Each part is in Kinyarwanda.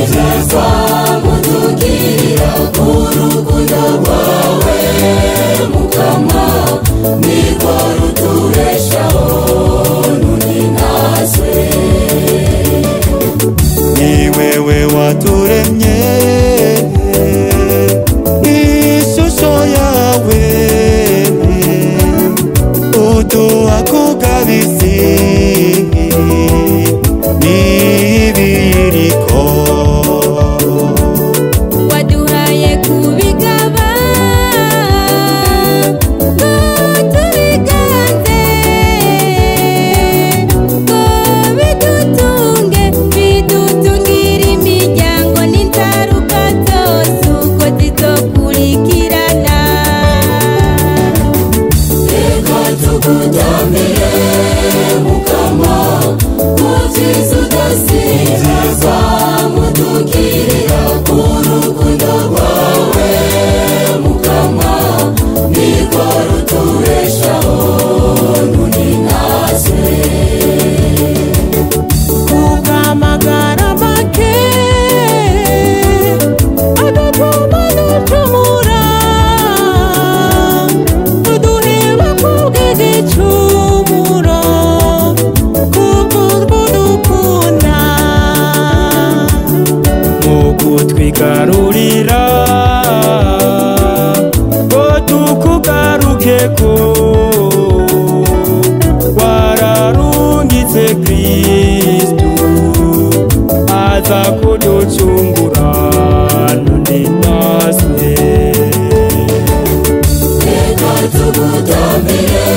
ibyiza mutugirira urukundo rwawe mukama nirwo rutubeshaho ntuninazwe. Ni wewe waturemye ishusho yawe uduha kugabisi n'ibiyiriko waduhaye kubigaba ngo tubiganze ngo bidutunge bidutungira imiryango n'inzaruka zose uko zizokurikirana. Reka tugutambire mukama muvyiza udasiba mutugirira urukundo rwawe mukama nirwo rutubeshaho ntuninazwe. Kubw'amagara make adatuma ducumura uduheba kubw'igicumuro kubw'urwo dukunda mu kutwigarurira ngo tukugarukeko wararungitse Kristu aza kuducungura ntuninazwe. Reka tugutambire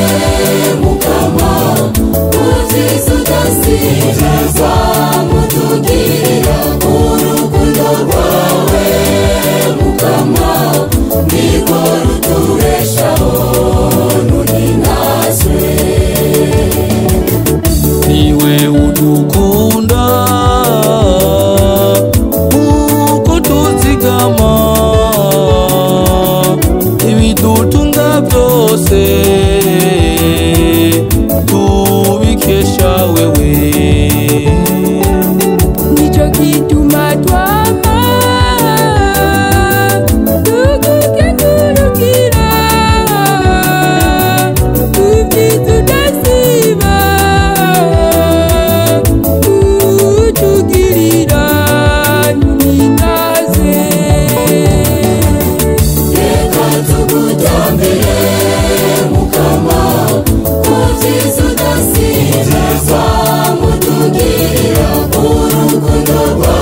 mukama muvyiza udasiba mutugirira urukundo rwawe mukama nirwo rutubeshaho ntuninazwe. Niwe udukunda uko tuzigama ibidutunga byose tubikesha wewe. nico gituma twama tugukengurukira tubyiza udasiba utugirira ntuninazwe. Reka tugutambire mukama muvyiza udasiba mutugirira urukundo rwawe